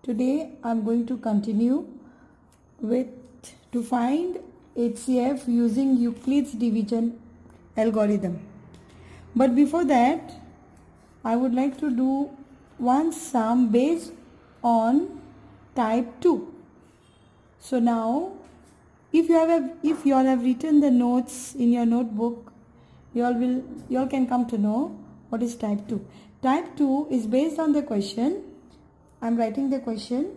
Today I'm going to continue with to find HCF using Euclid's division algorithm. But before that, I would like to do one sum based on type 2. So now if you all have written the notes in your notebook, you all can come to know what is type 2. Type 2 is based on the question. I'm writing the question.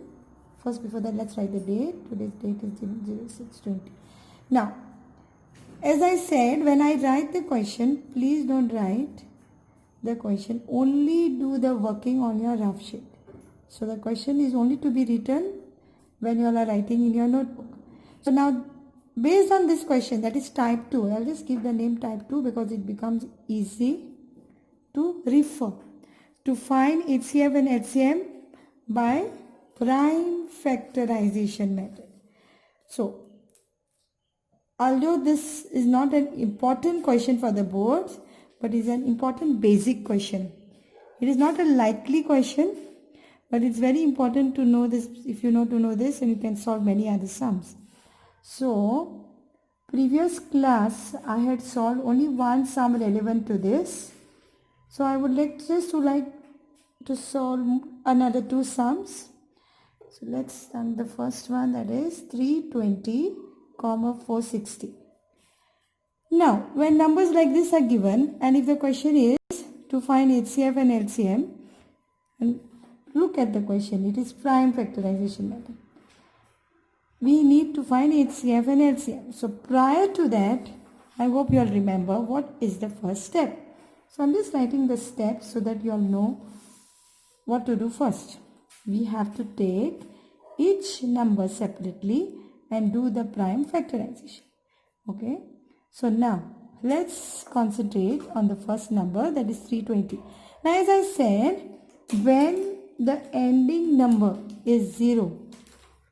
First, before that, let's write the date. Today's date is 06/20. Now, as I said, when I write the question, please don't write the question. Only do the working on your rough sheet. So the question is only to be written when you all are writing in your notebook. So now, based on this question, that is type 2, I'll just give the name type 2 because it becomes easy to refer. To find HCF and HCM by prime factorization method. So, although this is not an important question for the boards, but is an important basic question. It is not a likely question, but it's very important to know this. If you know to know this, and you can solve many other sums. So, previous class I had solved only one sum relevant to this. So I would like to solve another two sums. So let's start the first one, that is 320, 460. Now, when numbers like this are given, and if the question is to find HCF and LCM, and look at the question, it is prime factorization method. We need to find HCF and LCM. So prior to that, I hope you all remember what is the first step. So I'm just writing the steps so that you all know what to do first. We have to take each number separately and do the prime factorization. Okay. So now let's concentrate on the first number, that is 320. Now as I said, when the ending number is 0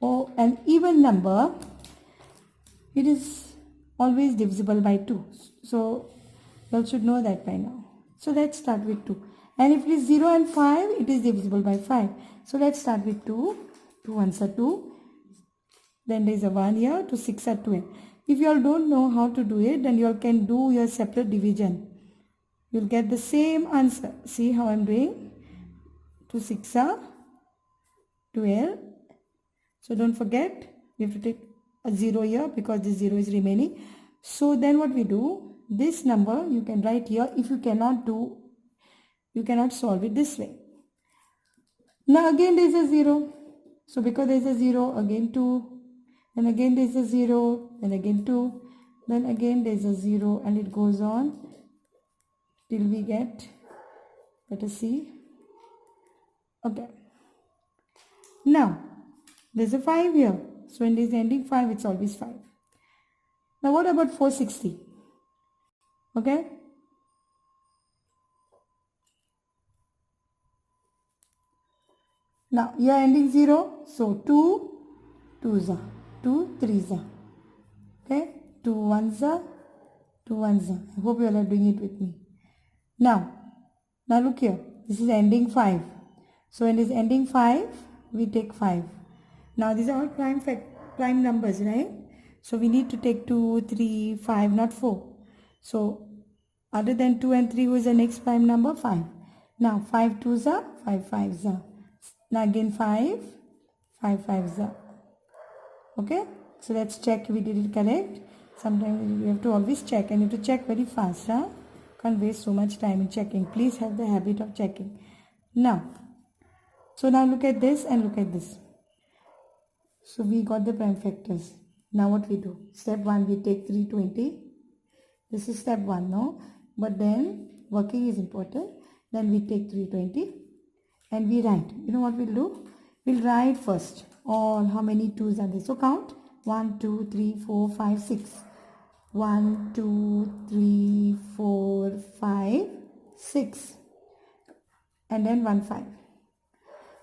or an even number, it is always divisible by 2. So you all should know that by now. So let's start with 2. And if it is 0 and 5, it is divisible by 5. So let's start with 2. 2 ones are 2. Then there is a 1 here. 2 6 are 2. If you all don't know how to do it, then you all can do your separate division. You'll get the same answer. See how I'm doing? 2 6 are 12. So don't forget, we have to take a 0 here because this 0 is remaining. So then what we do, this number you can write here. If you cannot solve it this way. Now again there is a 0. So because there is a 0, again 2. Then again there is a 0. Then again 2. Then again there is a 0, and it goes on till we get, let us see. Okay. Now there is a 5 here. So when there is ending 5, it's always 5. Now what about 460? Okay. Now you are ending 0. So 2 2s are 2 3s are. Okay. 2 1s are 2 1s are. I hope you all are doing it with me. Now look here. This is ending 5. So when it is ending 5, we take 5. Now these are all prime numbers, right? So we need to take 2, 3, 5, not 4. So other than 2 and 3, who is the next prime number? 5. Now 5 2s are 5 5s are. Now again 5 5s are. Okay. So let's check we did it correct. Sometimes you have to always check, and you have to check very fast. Can't waste so much time in checking. Please have the habit of checking. Now look at this and look at this. So we got the prime factors. Now what we do? Step 1, we take 320. This is step 1, no? But then working is important. Then we take 320 and we write. You know what we'll do? We'll write first all how many 2's are there. So count 1, 2, 3, 4, 5, 6. 1, 2, 3, 4, 5, 6. And then 1, 5.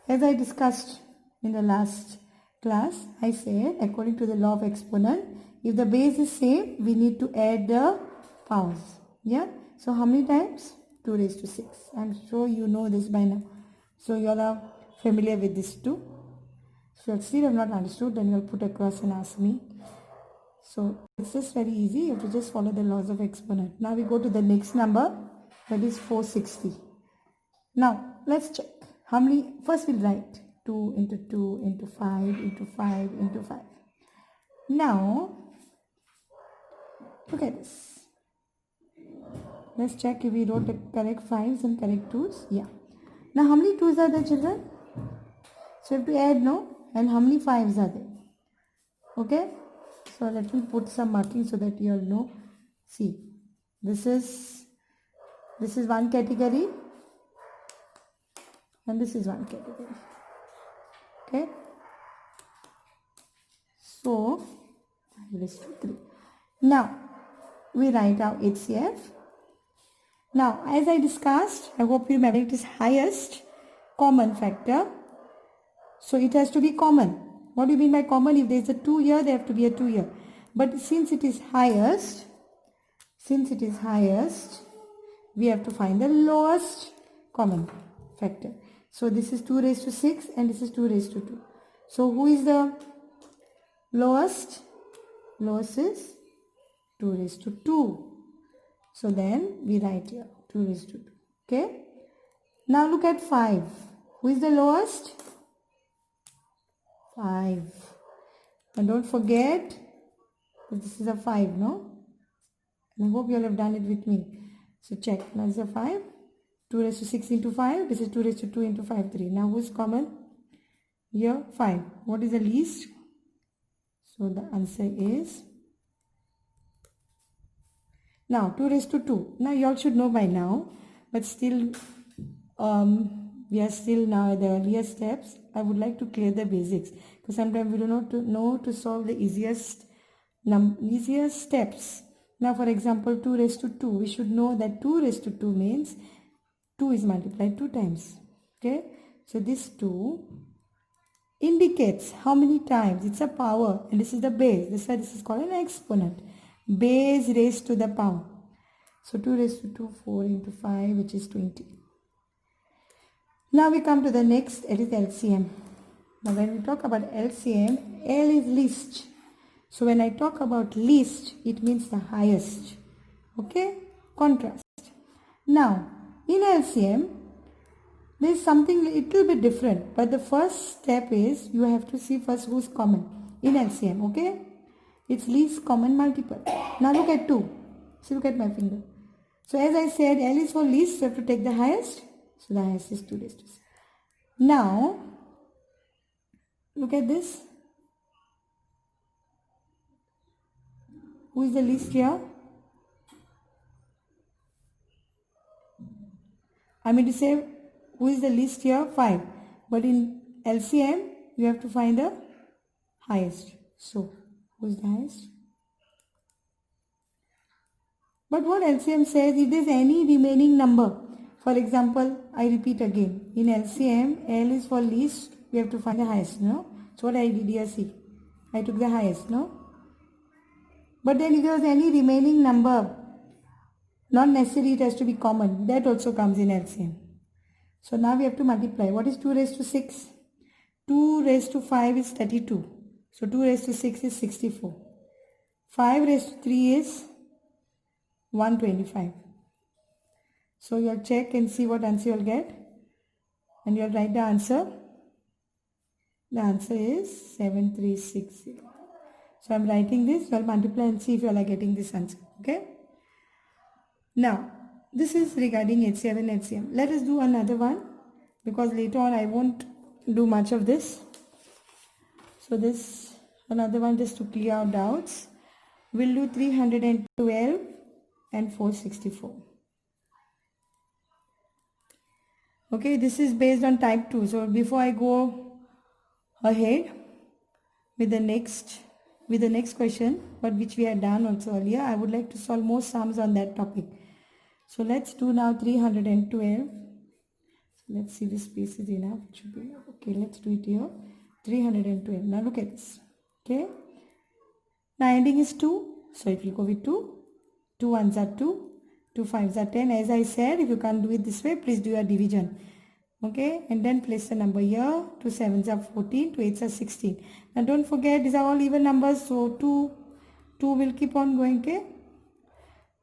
As I discussed in the last class, I said according to the law of exponent, if the base is same, we need to add the powers. Yeah. So how many times? 2 raised to 6. I'm sure you know this by now. So you all are familiar with this too. If you still have not understood, then you'll put across and ask me. So it's just very easy. You have to just follow the laws of exponent. Now we go to the next number, that is 460. Now let's check. How many? First we'll write 2 into 2 into 5 into 5 into 5. Now look at this. Let's check if we wrote the correct 5s and correct 2s. Yeah. Now how many 2s are there, children? So you have to add, no? And how many 5s are there? Okay. So let me put some marking so that you all know. See, this is one category and this is one category. Okay. So 5 is to 3. Now we write our HCF. Now as I discussed, I hope you remember, it is highest common factor. So it has to be common. What do you mean by common? If there is a 2 here, there have to be a 2 here. But since it is highest, we have to find the lowest common factor. So this is 2 raised to 6 and this is 2 raised to 2. So who is the lowest? Lowest is 2 raised to 2. So then we write here 2 raised to 2. Okay. Now look at 5. Who is the lowest? 5. And don't forget that this is a 5, no? And I hope you all have done it with me. So check. Now this is a 5. 2 raised to 6 into 5. This is 2 raised to 2 into 5, 3. Now who is common? Here 5. What is the least? So the answer is now 2 raised to 2. Now you all should know by now. But still we are still now at the earlier steps. I would like to clear the basics because sometimes we do not know to solve the easiest steps. Now for example 2 raised to 2, we should know that 2 raised to 2 means 2 is multiplied 2 times. Okay, so this 2 indicates how many times. It's a power and this is the base. This is called an exponent. Base raised to the power. So 2 raised to 2, 4 into 5, which is 20. Now we come to the next, it is LCM. Now when we talk about LCM, L is least. So when I talk about least, it means the highest. Okay? Contrast. Now, in LCM, there is something a little bit different. But the first step is, you have to see first who's common in LCM. Okay? It's least common multiple. Now look at 2. So look at my finger. So as I said, L is for least, so you have to take the highest. So the highest is 2 raised to 6. Now, look at this. Who is the least here? I mean to say, who is the least here? 5. But in LCM, you have to find the highest. So, who is the highest? But what LCM says, if there is any remaining number, for example, I repeat again, in LCM, L is for least, we have to find the highest, no? So what I did here, see, I took the highest, no? But then if there was any remaining number, not necessarily it has to be common, that also comes in LCM. So now we have to multiply. What is 2 raised to 6? 2 raised to 5 is 32. So 2 raised to 6 is 64. 5 raised to 3 is 125. So you'll check and see what answer you'll get. And you'll write the answer. The answer is 7360. So I'm writing this. You'll multiply and see if you are getting this answer. Okay. Now, this is regarding HCF and LCM. Let us do another one because later on I won't do much of this. So this another one just to clear out doubts. We'll do 312 and 464. Okay, this is based on type 2. So before I go ahead with the next question, but which we had done also earlier, I would like to solve more sums on that topic. So let's do now 312. So let's see this space is enough. It should be enough. Okay, let's do it here. 312. Now look at this. Okay. Now ending is 2. So it will go with 2. 2 1s are 2. 2 5s are 10. As I said, if you can't do it this way, please do your division. Okay, and then place the number here. 2 sevens are 14, 2 eights are 16. Now don't forget, these are all even numbers, so 2 will keep on going. Okay.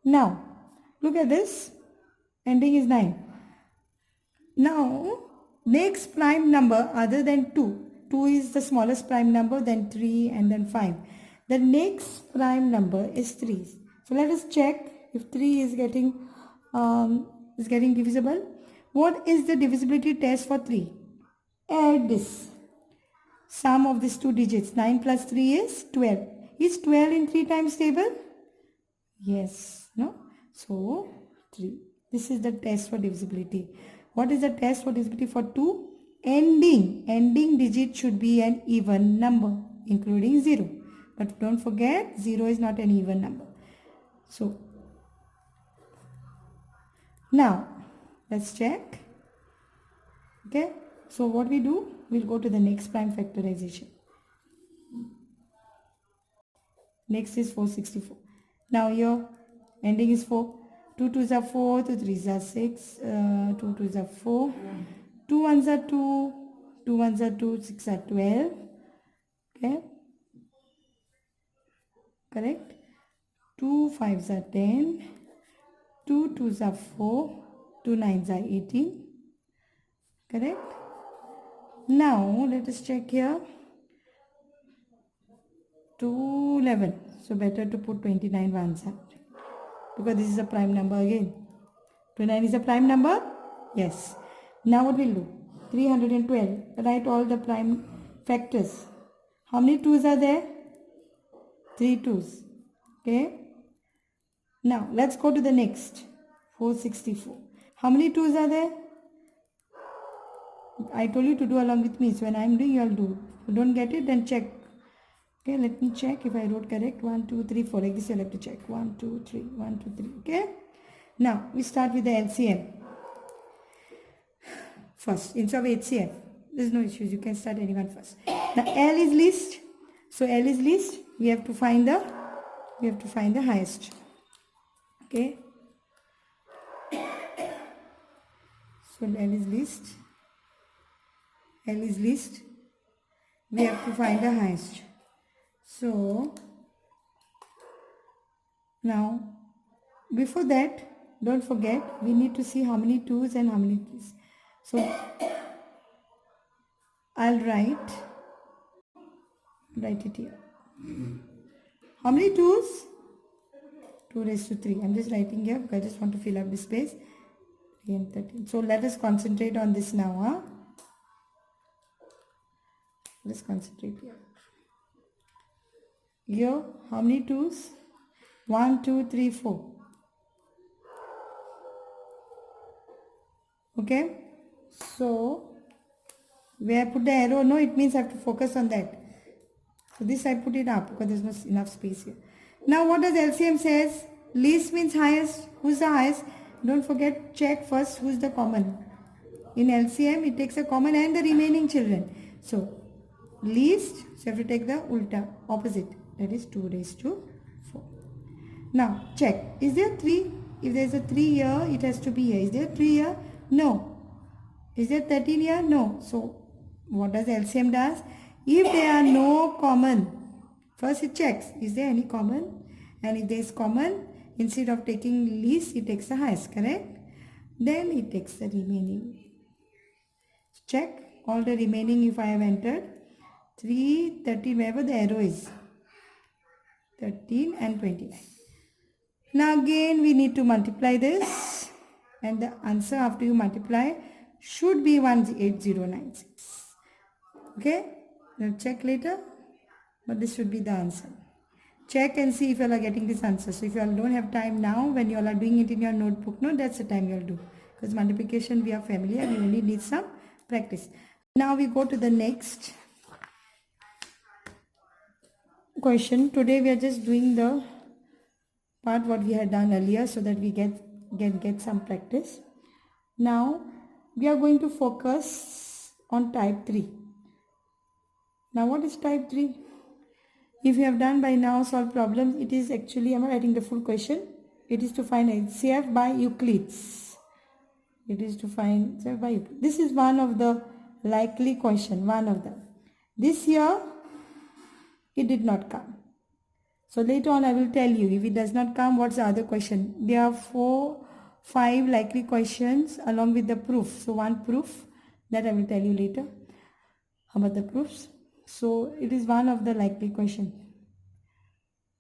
Now look at this, ending is 9. Now next prime number other than 2 is the smallest prime number, then 3 and then 5. The next prime number is 3. So let us check if 3 is getting divisible. What is the divisibility test for 3? Add this sum of these two digits. 9 plus 3 is 12. Is 12 in 3 times table? Yes. No? So 3. This is the test for divisibility. What is the test for divisibility for 2? Ending digit should be an even number, including 0. But don't forget, 0 is not an even number. So now let's check. Okay. So what we do, we'll go to the next prime factorization. Next is 464. Now your ending is 4. 2 2s are 4, 2 3s are 6, 2 2s are 4, 2 1s are 2, 2 1s are 2, 6 are 12. Okay. Correct. 2 5s are 10, 2 2s are 4, 2 9s are 18. Correct. Now let us check here. 2 11. So better to put 29 ones because this is a prime number again. 29 is a prime number? Yes. Now what we'll do? 312. Write all the prime factors. How many 2's are there? 3 2's. Okay. Now let's go to the next. 464. How many 2's are there? I told you to do along with me. So when I'm doing, you'll do. If you don't get it, then check. Okay, let me check if I wrote correct. 1 2 3 4. Like this you'll have to check. 1 2 3 1 2 3. Okay. Now we start with the LCM. First, instead of HCF. There's no issues. You can start anyone first. Now L is least. So L is least. We have to find the highest. Okay. So L is least. L is least. We have to find the highest. So now before that, don't forget we need to see how many 2's and how many 3's. So I'll write it here. How many 2's? 2 raised to 3. I'm just writing here because I just want to fill up the space. 3 and 13. So let us concentrate on this now. Huh? Let's concentrate here. Here, how many 2's? 1, 2, 3, 4. Okay. So where I put the arrow, no, it means I have to focus on that. So this I put it up because there's not enough space here. Now what does LCM says? Least means highest. Who's the highest? Don't forget, check first who's the common. In LCM, it takes a common and the remaining children. So least, so you have to take the ulta, opposite. That is 2 raised to 4. Now check. Is there 3? If there is a 3 here, it has to be here. Is there 3 here? No. Is there 13 here? No. So what does LCM does? If there are no common, first it checks. Is there any common? And if there is common, instead of taking least, it takes the highest. Correct? Then it takes the remaining. Check all the remaining if I have entered. 3, 13, wherever the arrow is. 13 and 29. Now again we need to multiply this. And the answer after you multiply should be 18096. Okay? Now check later. But this should be the answer. Check and see if you all are getting this answer. So if you all don't have time now, when you all are doing it in your notebook, no, that's the time you all do. Because multiplication we are familiar, we only need some practice. Now we go to the next question. Today we are just doing the part what we had done earlier so that we get some practice. Now we are going to focus on type 3. Now what is type 3? If you have done by now solve problems, it is actually, I am writing the full question. It is to find HCF by Euclides. It is to find, so by Euclid. This is one of the likely question, one of them. This year, it did not come. So later on I will tell you, if it does not come, what's the other question? There are 5 likely questions along with the proof. So one proof that I will tell you later about the proofs. So it is one of the likely question.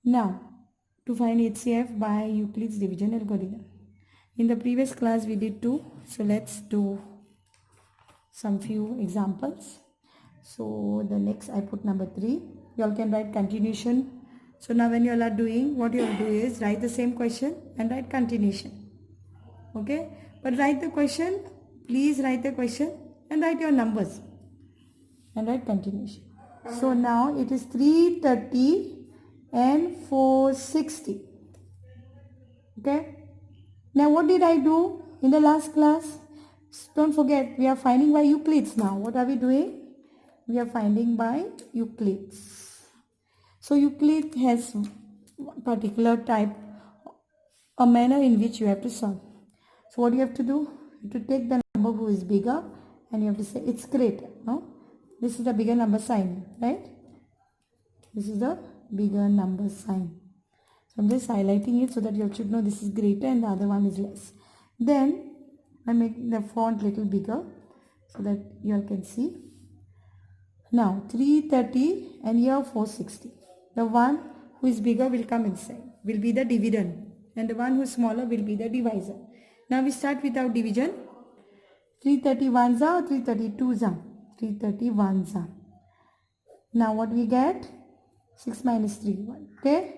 Now, to find HCF by Euclid's division algorithm. In the previous class we did 2. So let's do some few examples. So the next I put number 3. You all can write continuation. So now when you all are doing, what you will do is write the same question and write continuation. Okay? But write the question, please write the question and write your numbers and write continuation. So now it is 330 and 460. Okay? Now what did I do in the last class? Don't forget, we are finding by Euclids now. What are we doing? We are finding by Euclids. So Euclid has one particular type, a manner in which you have to solve. So what you have to do? You have to take the number who is bigger and you have to say it's greater. No? This is the bigger number sign, right? This is the bigger number sign. So I'm just highlighting it so that you should know this is greater and the other one is less. Then I make the font little bigger so that you all can see. Now 330 and here 460. The one who is bigger will come inside, will be the dividend, and the one who is smaller will be the divisor. Now we start with our division. 331 za or 332 za? 331 za. Now what we get? 6 minus 3, 1. Okay?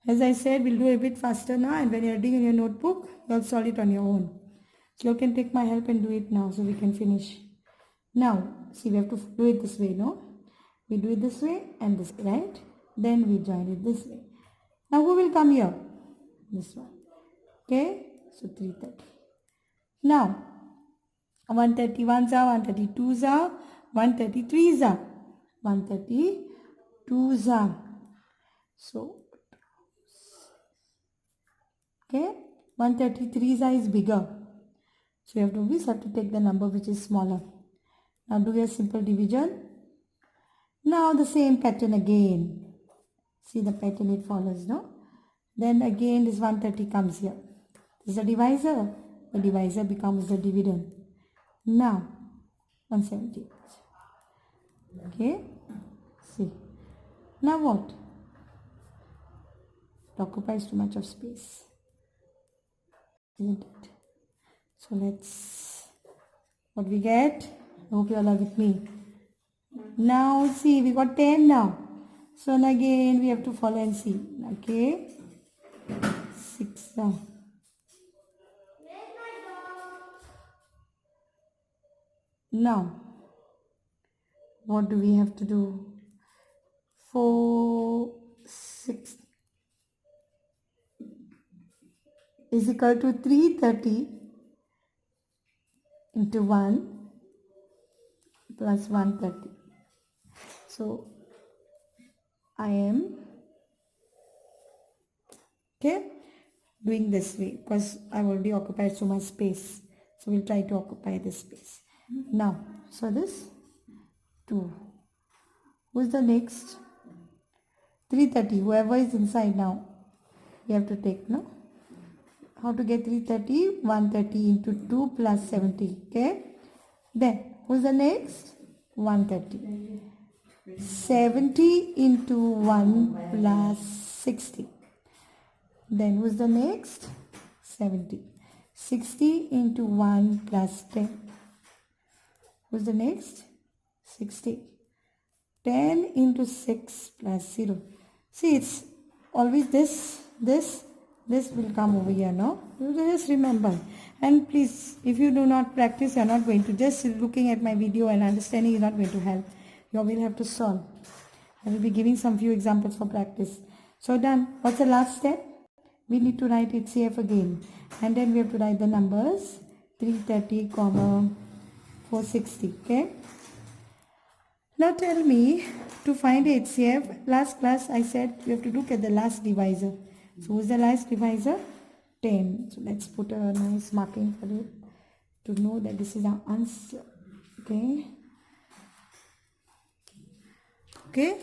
As I said, we'll do a bit faster now, and when you're doing in your notebook, you'll solve it on your own. So you can take my help and do it now so we can finish. Now, see, we have to do it this way, no? We do it this way and this way, right? Then we join it this way. Now who will come here? This one. Okay? So 330. Now, 131 za, 132 za, 133 za, 132 za. So, okay, 133 za is bigger. So you have to take the number which is smaller. Now do a simple division. Now the same pattern again. See the pattern it follows, no? Then again this 130 comes here. This is the divisor. The divisor becomes the dividend. Now 170. Okay. See. Now what? It occupies too much of space, isn't it? So let's, what we get? I hope you all are with me. Now see, we got 10 now. So again we have to follow and see. Okay. 6 now. Now, what do we have to do? 4, 6 is equal to 330 into 1 plus 130. So, I am doing this way because I've already occupied so much space. So, we'll try to occupy this space. Now, so this 2. Who's the next? 330. Whoever is inside now, you have to take, no? How to get 330? 130 into 2 plus 70. Okay. Then, who's the next? 130. 70 into 1 plus 60. Then, who's the next? 70. 60 into 1 plus 10. Who's the next? 60. 10 into 6 plus 0. See, it's always this will come over here, no? You just remember. And please, if you do not practice, you are not going to. Just looking at my video and understanding is not going to help. You will have to solve. I will be giving some few examples for practice. So done. What's the last step? We need to write HCF again. And then we have to write the numbers 330, 460. Okay. Now tell me, to find HCF, last class I said you have to look at the last divisor. So who's the last divisor? 10. So let's put a nice marking for it. to know that this is our answer. Okay. Okay.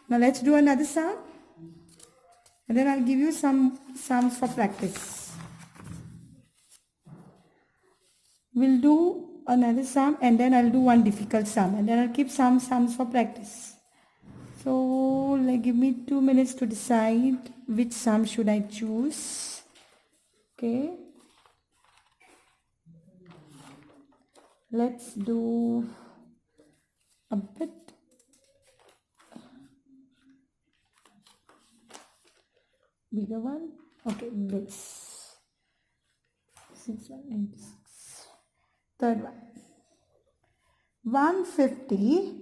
Now let's do another sum. And then I'll give you some sums for practice. We'll do another sum and then I'll do one difficult sum. And then I'll keep some sums for practice. So like, give me 2 minutes to decide which sum should I choose. Okay. Let's do a bit bigger one. Okay, this 696. Third one, 150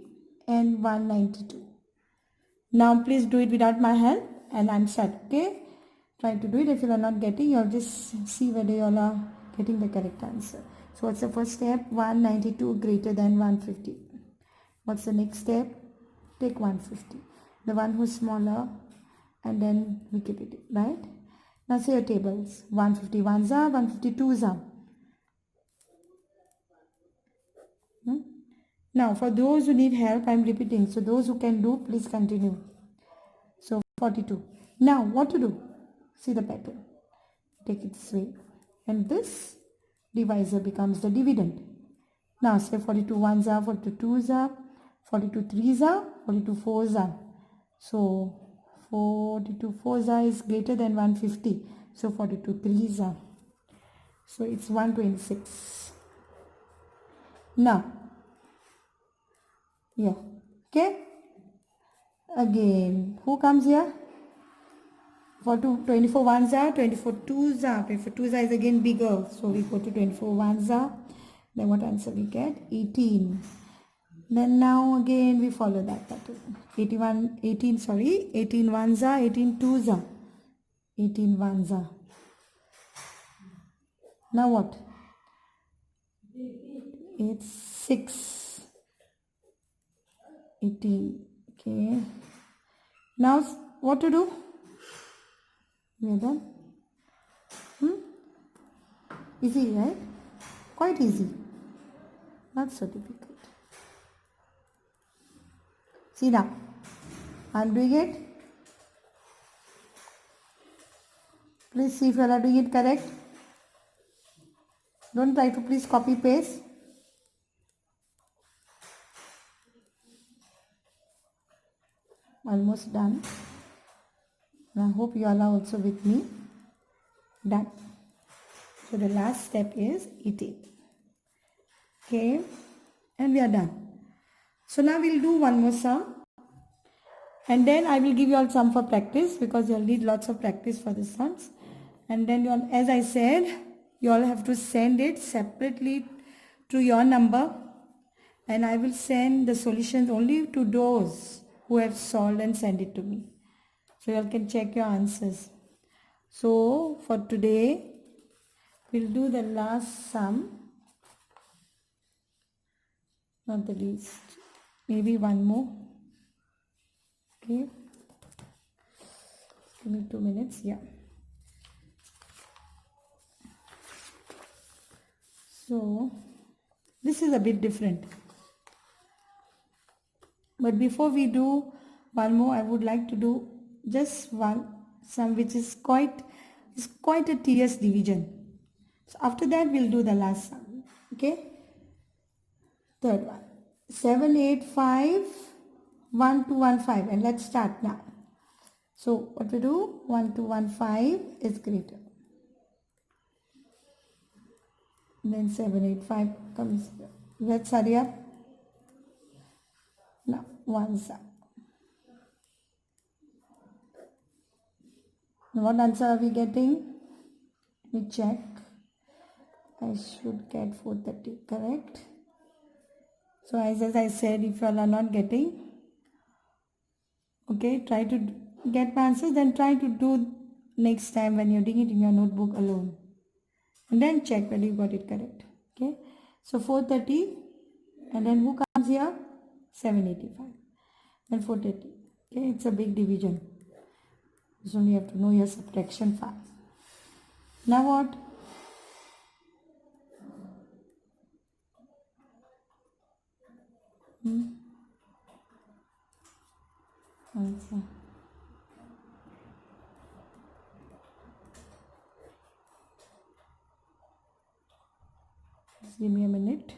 and 192. Now please do it without my help and I'm set. Okay, try to do it. If you are not getting, you'll just see whether you all are getting the correct answer. So what's the first step? 192 greater than 150. What's the next step? Take 150, the one who's smaller, and then we keep it, right? Now say your tables. 151 za, 152 za. Now for those who need help, I'm repeating. So those who can do, please continue. So 42. Now what to do? See the pattern. Take it this way. And this divisor becomes the dividend. Now say 42 ones are, 42 twos are, 42 threes are, 42 fours are. So 42 fours are is greater than 150. So 42 threes are. So it's 126. Now, yeah, okay. Again, who comes here? For 24 ones are, 24 twos are. 24 twos are is again bigger. So we go to 24 ones are. Then what answer we get? 18. Then now again we follow that pattern. 18 ones are, 18 twos are. 18 ones are. Now what? It's 6. 18. Okay. Now what to do? We are done. Easy, right? Quite easy. Not so difficult. See now. I'm doing it. Please see if you are doing it correct. Don't try to please copy paste. Almost done. And I hope you all are also with me. Done. So the last step is eating. Okay. And we are done. So now we'll do one more sum. And then I will give you all some for practice because you'll need lots of practice for the sums. And then you all, as I said, you all have to send it separately to your number. And I will send the solutions only to those who have solved and send it to me. So you all can check your answers. So for today, we'll do the last sum. Not the least. Maybe one more. Okay. Give me 2 minutes. Yeah. So this is a bit different. But before we do one more, I would like to do just one sum which is quite a tedious division. So after that we'll do the last sum. Okay. Third one. 785 1215, and let's start now. So what we do? 1215 is greater. Then 785 comes. Let's hurry up. Now one sum. What answer are we getting? Let me check. I should get 430, correct? So as I said, if you all are not getting, okay, try to get my answers, then try to do next time when you're doing it in your notebook alone. And then check whether you got it correct. Okay. So 430, and then who comes here? 785. Then 430. Okay, it's a big division. So only you have to know your subtraction fast. Now what? Answer. Just give me a minute.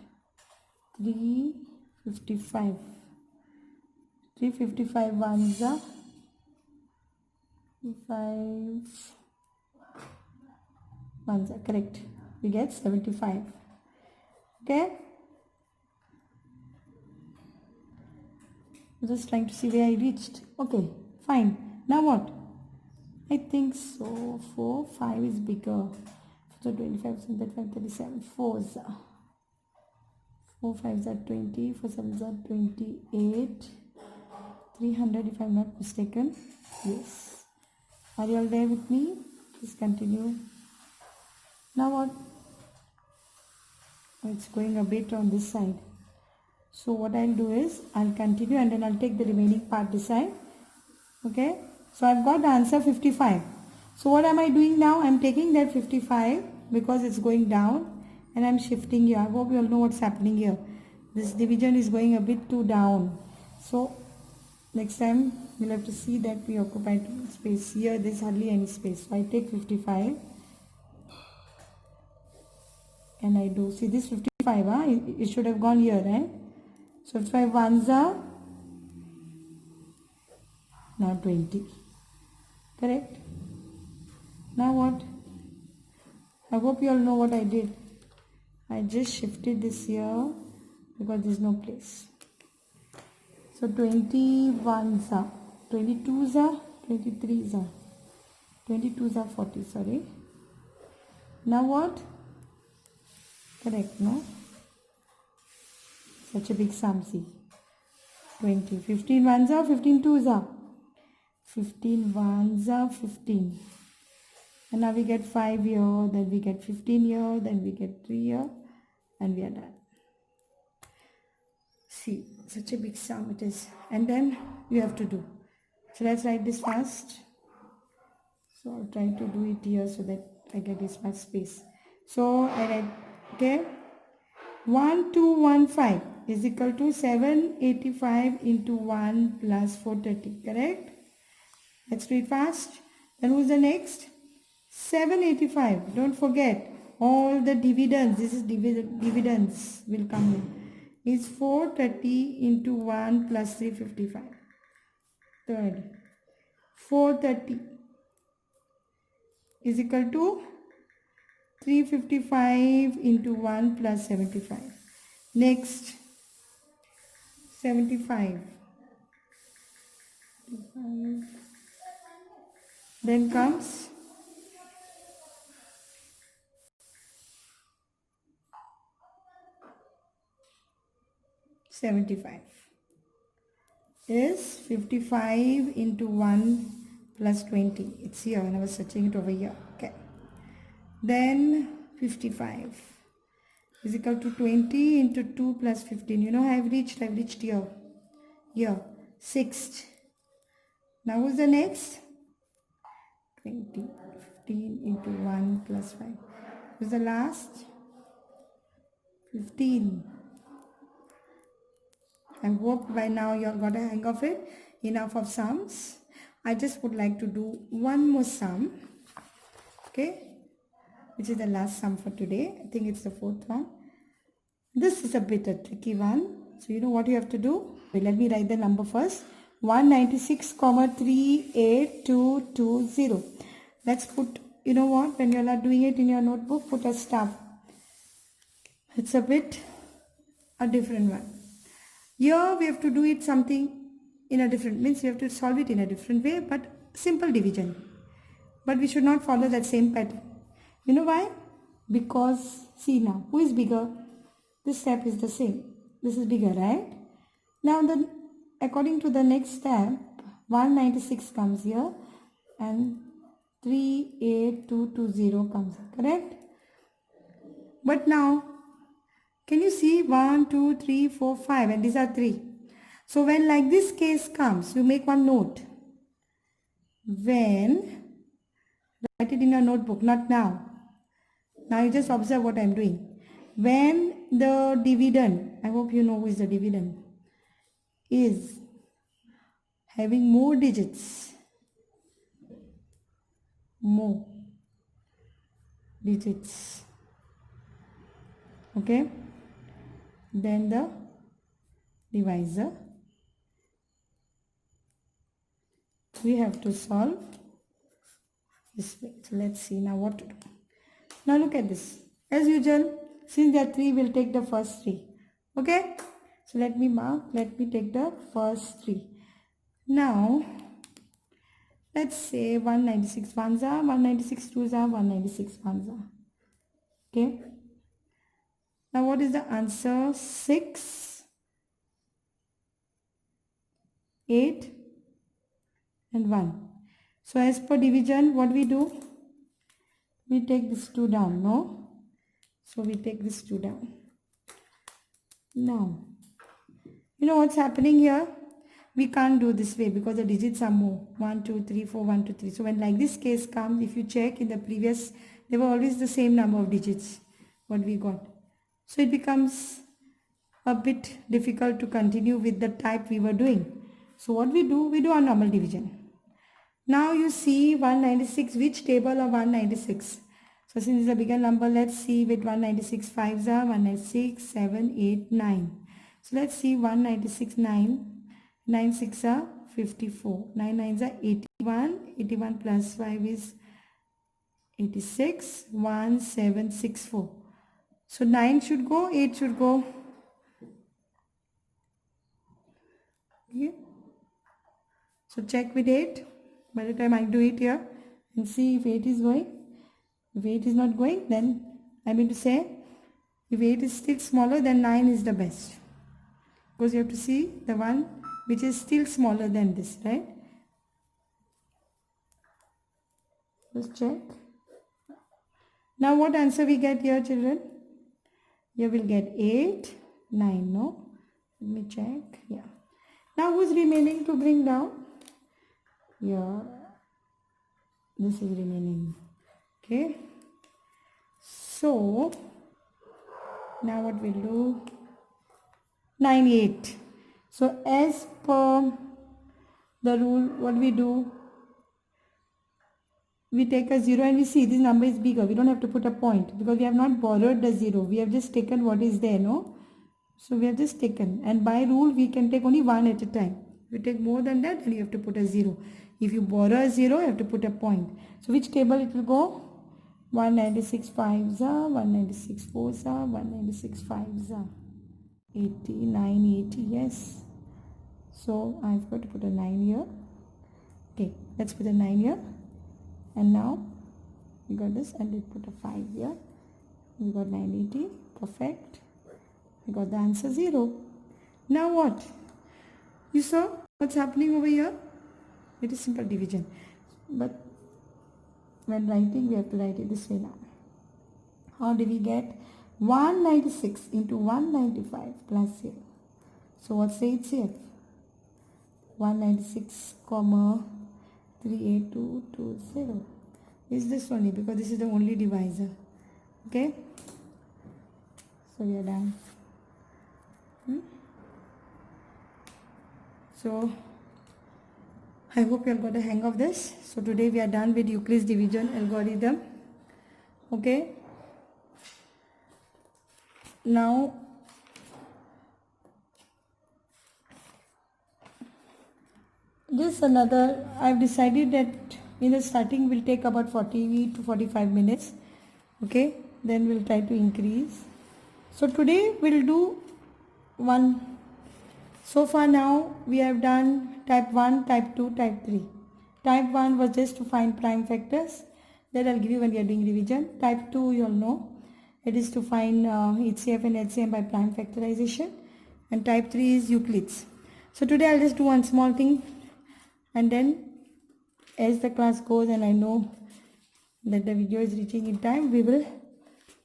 355. 355 ones are 5 ones are correct. We get 75. Okay. Just trying to see where I reached. Okay, fine. Now what? I think so. 4, 5 is bigger. So 25, 35, 37. 4s are. 4 5s are 20. 4 7s are 28. 300 if I'm not mistaken. Yes. Are you all there with me? Please continue. Now what? It's going a bit on this side. So what I'll do is I'll continue and then I'll take the remaining part this side. Okay. So I've got the answer 55. So what am I doing now? I'm taking that 55 because it's going down and I'm shifting here. I hope you all know what's happening here. This division is going a bit too down. So next time we'll have to see that we occupy space. Here there's hardly any space. So I take 55 and I do. See this 55, it should have gone here, right? So 55 ones are now 20. Correct? Now what? I hope you all know what I did. I just shifted this here because there's no place. So 21s are, 22s are, 23s are, 22s are 40, sorry. Now what? Correct, no? Such a big sum, see. 20. 15 ones are, 15 twos are. 15 ones are 15. And now we get 5 here, then we get 15 here, then we get 3 here, and we are done. See, such a big sum it is. And then you have to do. So let's write this fast. So I'll try to do it here so that I get this much space. So I write, okay, 1215 is equal to 785 into 1 plus 430, correct? Let's do it fast. Then who's the next? 785. Don't forget all the dividends. This is dividends will come in. Is 430 into 1 plus 355. Third. 430 is equal to 355 into 1 plus 75. Next. 75. Then comes 75 is 55 into 1 plus 20. It's here when I was searching it over here. Okay. Then 55 is equal to 20 into 2 plus 15. You know I've reached here. Here. Sixth. Now who's the next? 20. 15 into 1 plus 5. Who's the last? 15. I hope by now you all got a hang of it. Enough of sums. I just would like to do one more sum. Okay. Which is the last sum for today. I think it's the fourth one. This is a bit a tricky one. So you know what you have to do? Let me write the number first. 196,38220. Let's put, you know what? When you are doing it in your notebook, put a star. It's a bit a different one. Here we have to do it something in a different, means we have to solve it in a different way, but simple division. But we should not follow that same pattern. You know why? Because, see now, who is bigger? This step is the same. This is bigger, right? Now, according to the next step, 196 comes here and 38220 comes here, correct? But now, can you see 1, 2, 3, 4, 5 and these are 3. So when like this case comes, you make one note. When, write it in your notebook, not now. Now you just observe what I am doing. When the dividend, I hope you know who is the dividend. is having more digits, okay, then the divisor, we have to solve this way. So let's see now what to do. Now look at this. As usual, since there are 3, we'll take the first 3. Okay? So let me take the first 3. Now, let's say 196 ones are, 196 twos are, 196 ones are. Okay? Now what is the answer? 6, 8 and 1. So as per division, what we do? We take this 2 down, no? So we take this 2 down. Now, you know what's happening here? We can't do this way because the digits are more. 1, 2, 3, 4, 1, 2, 3. So when like this case comes, if you check in the previous, they were always the same number of digits, what we got. So it becomes a bit difficult to continue with the type we were doing. So what we do our normal division. Now you see 196, which table of 196? So since it's a bigger number, let's see with 196 5s are 196, 7, 8, 9. So let's see 196, 9. 9 6 are 54. 9 9s are 81. 81 plus 5 is 86. 1, 7, 6, 4. So 9 should go, 8 should go. Okay. So check with 8. By the time I do it here and see if 8 is going. If 8 is not going, then I mean to say, if 8 is still smaller, then 9 is the best. Because you have to see the one which is still smaller than this, right? Just check. Now what answer we get here, children? Here we'll get 8, 9, no? Let me check. Yeah. Now who's remaining to bring down? Yeah. This is remaining. Okay. So, now what we'll do? 9, 8. So as per the rule, what we do? We take a 0 and we see this number is bigger. We don't have to put a point because we have not borrowed the 0. We have just taken what is there, no? So we have just taken, and by rule we can take only one at a time. If you take more than that, then you have to put a 0. If you borrow a 0, you have to put a point. So which table it will go? 196 5s are, 196 4s are, 196 5s are. 89, 80, yes. So I've got to put a 9 here. Okay, let's put a 9 here. And now we got this, and we put a 5 here. We got 980, perfect. We got the answer 0. Now what? You saw what's happening over here? It is simple division. But when writing, we have to write it this way now. How do we get 196 into 195 plus 0? So what's the HCF? 196, 38220 is this only, because this is the only divisor. Okay, so we are done. So I hope you all got the hang of this. So today we are done with Euclid's division algorithm. Okay, now just another, I've decided that in the starting will take about 40 to 45 minutes. Okay, then we'll try to increase. So today we'll do one. So far now we have done type 1, type 2, type 3. Type 1 was just to find prime factors. That I'll give you when we are doing revision. Type 2 you all know. It is to find HCF and LCM by prime factorization. And type 3 is Euclid's. So today I'll just do one small thing. And then as the class goes and I know that the video is reaching in time, we will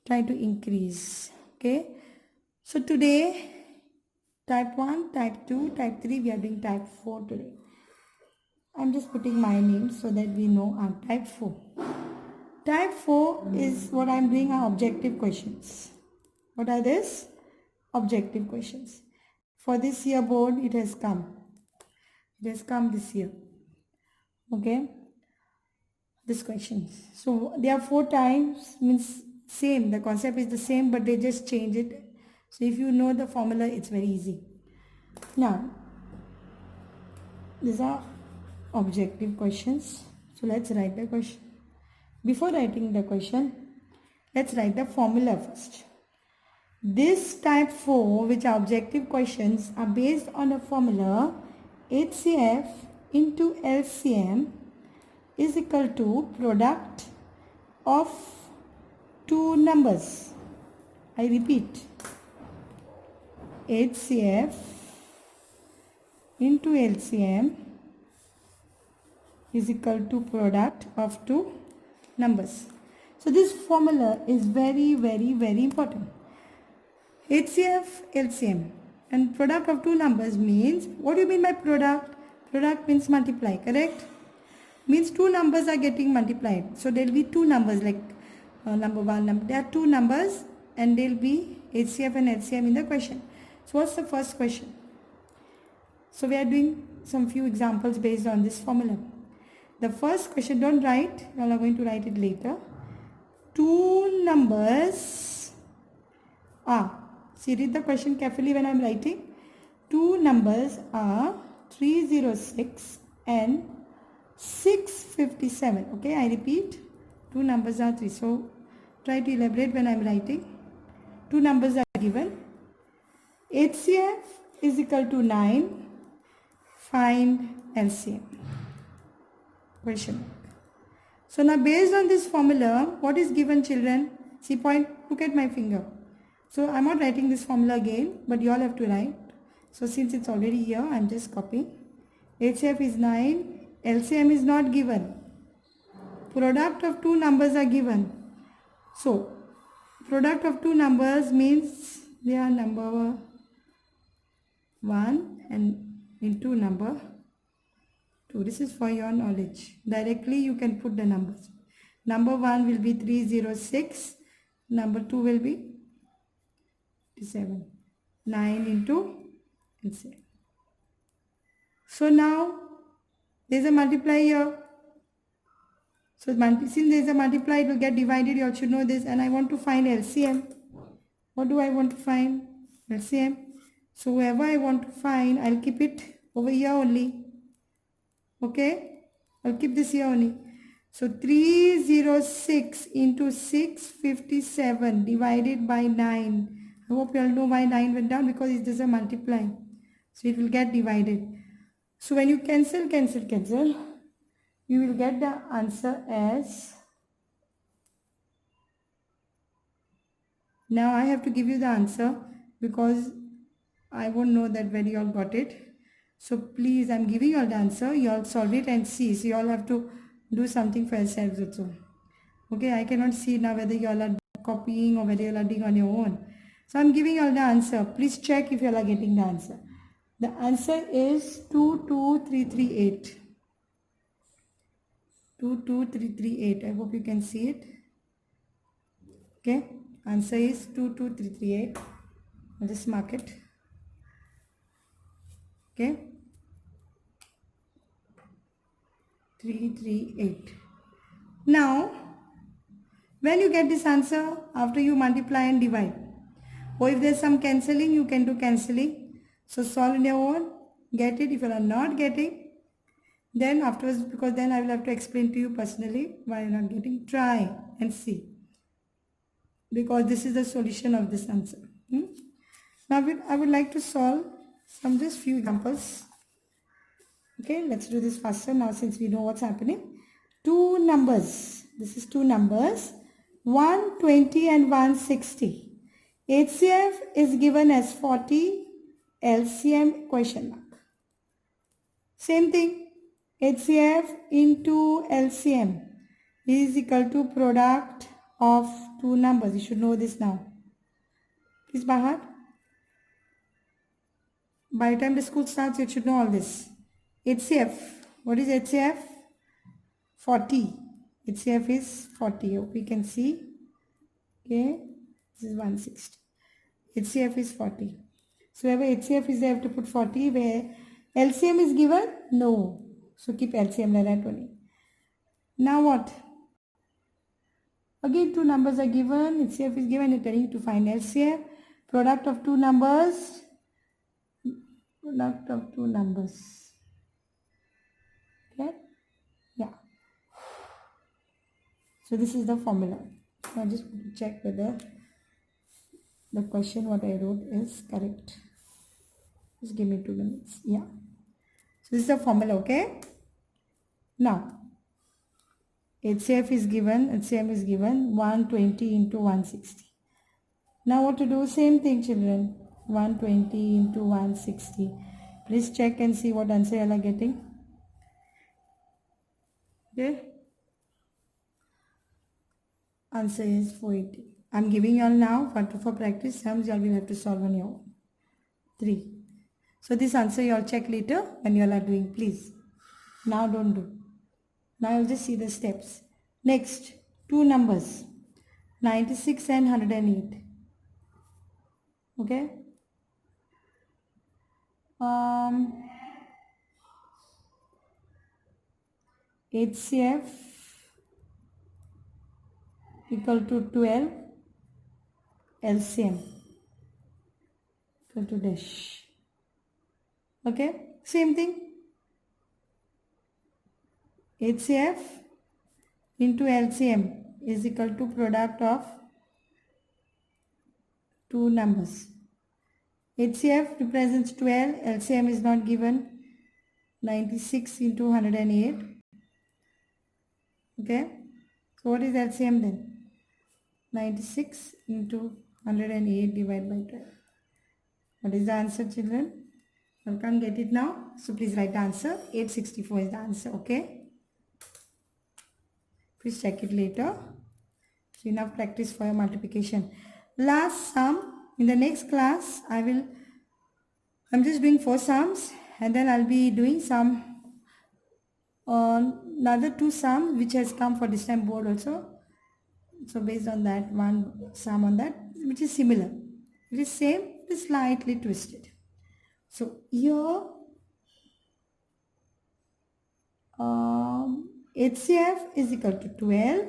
try to increase. Okay. So today type 1, type 2, type 3, we are doing type 4 today. I'm just putting my name so that we know I'm type 4. Type 4 is what I'm doing are objective questions. What are these? Objective questions. For this year board, it has come. It has come this year. Okay. This question. So there are 4 times, means same. The concept is the same, but they just change it. So if you know the formula, it's very easy. Now, these are objective questions. So let's write the question. Before writing the question, let's write the formula first. This type 4, which are objective questions, are based on a formula HCF into LCM is equal to product of two numbers. I repeat, HCF into LCM is equal to product of two numbers. So this formula is very important. HCF, LCM, and product of two numbers means, what do you mean by product? Product means multiply, correct? Means two numbers are getting multiplied. So there will be two numbers like number 1, there are two numbers and there will be HCF and LCM in the question. So what's the first question? So we are doing some few examples based on this formula. The first question, don't write, you are going to write it later. Two numbers are, see, read the question carefully when I am writing. Two numbers are 306 and 657. Okay, I repeat, two numbers are 3. So try to elaborate when I am writing. Two numbers are given. HCF is equal to 9. Find LCM. Question. So now based on this formula, what is given, children? See, point, look at my finger. So I'm not writing this formula again, but you all have to write. So since it's already here, I'm just copying. HCF is 9. LCM is not given. Product of two numbers are given. So product of two numbers means they are number 1 and into number 2. This is for your knowledge. Directly you can put the numbers. Number 1 will be 306. Number 2 will be 7. 9 into LCM. So now there is a multiply here. So since there is a multiply, it will get divided. You all should know this. And I want to find LCM. What do I want to find? LCM. So whoever I want to find, I'll keep it over here only. Okay? I'll keep this here only. So 306 into 657 divided by 9. I hope you all know why 9 went down, because it is a multiply. So it will get divided. So when you cancel, you will get the answer as, now I have to give you the answer because I won't know that where you all got it. So please, I'm giving you all the answer. You all solve it and see. So you all have to do something for yourselves also. Okay, I cannot see now whether you all are copying or whether you all are doing on your own. So I'm giving you all the answer. Please check if you all are getting the answer. The answer is 22338. 22338. I hope you can see it. Okay, answer is 22338. I'll just mark it. Okay, 338. Now, when you get this answer, after you multiply and divide, or if there's some cancelling, you can do cancelling. So solve in your own, get it. If you are not getting, then afterwards, because then I will have to explain to you personally why you're not getting, try and see. Because this is the solution of this answer. Now I would like to solve some just few examples. Okay, let's do this faster now since we know what's happening. Two numbers. This is two numbers. 120 and 160. HCF is given as 40. LCM question mark. Same thing. HCF into LCM is equal to product of two numbers. You should know this now. Please by heart. By the time the school starts, you should know all this. HCF. What is HCF? 40. HCF is 40. Hope we can see. Okay. This is 160. HCF is 40. So wherever HCF is there, I have to put 40. Where LCM is given? No. So keep LCM like that only. Now what? Again, two numbers are given. HCF is given. You're telling you to find LCM. Product of two numbers. Product of two numbers. Okay? Yeah. So this is the formula. So I just want to check whether the question what I wrote is correct. Just give me 2 minutes. Yeah. So this is the formula, okay? Now, HCF is given, HCM is given 120 into 160. Now what to do? Same thing, children. 120 into 160. Please check and see what answer you are getting. Okay? Answer is 480. I'm giving you all now for practice sums. You all will have to solve on your own. 3. So this answer you all check later when you all are doing, please. Now don't do. Now you'll just see the steps. Next, two numbers, 96 and 108. Okay. HCF equal to 12, LCM equal to dash. Okay, same thing. HCF into LCM is equal to product of two numbers. HCF represents 12, LCM is not given, 96 into 108. Okay, so what is LCM then? 96 into 108 divided by 12. What is the answer, children? You can't get it now, so please write the answer. 864 is the answer, okay? Please check it later. So enough practice for your multiplication. Last sum, in the next class, I'm just doing 4 sums and then I'll be doing some another 2 sums which has come for this time board also. So based on that, one sum on that which is similar. It is same, it is slightly twisted. So here HCF is equal to 12,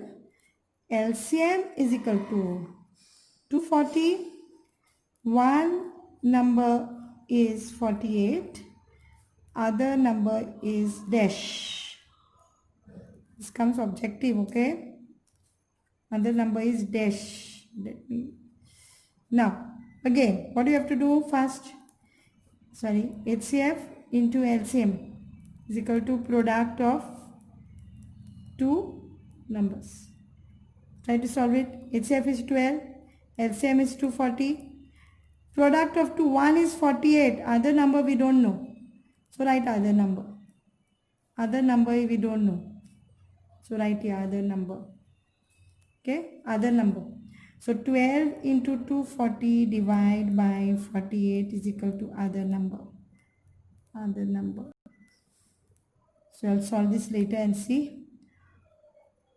LCM is equal to 240, one number is 48, other number is dash. This comes objective, okay? Other number is dash. Now, again, what do you have to do first? HCF into LCM is equal to product of two numbers. Try to solve it. HCF is 12, LCM is 240. Product of 2, one is 48, other number we don't know. So write other number. Other number we don't know. So write here other number. Okay, other number. So 12 into 240 divided by 48 is equal to other number. Other number. So I'll solve this later and see.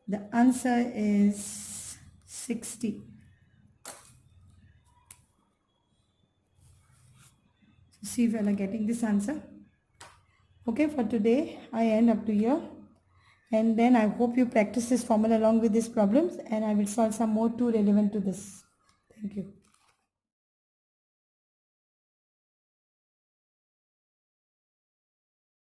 The answer is 60. So see if you are getting this answer. Okay, for today I end up to here. And then I hope you practice this formula along with these problems and I will solve some more too relevant to this. Thank you.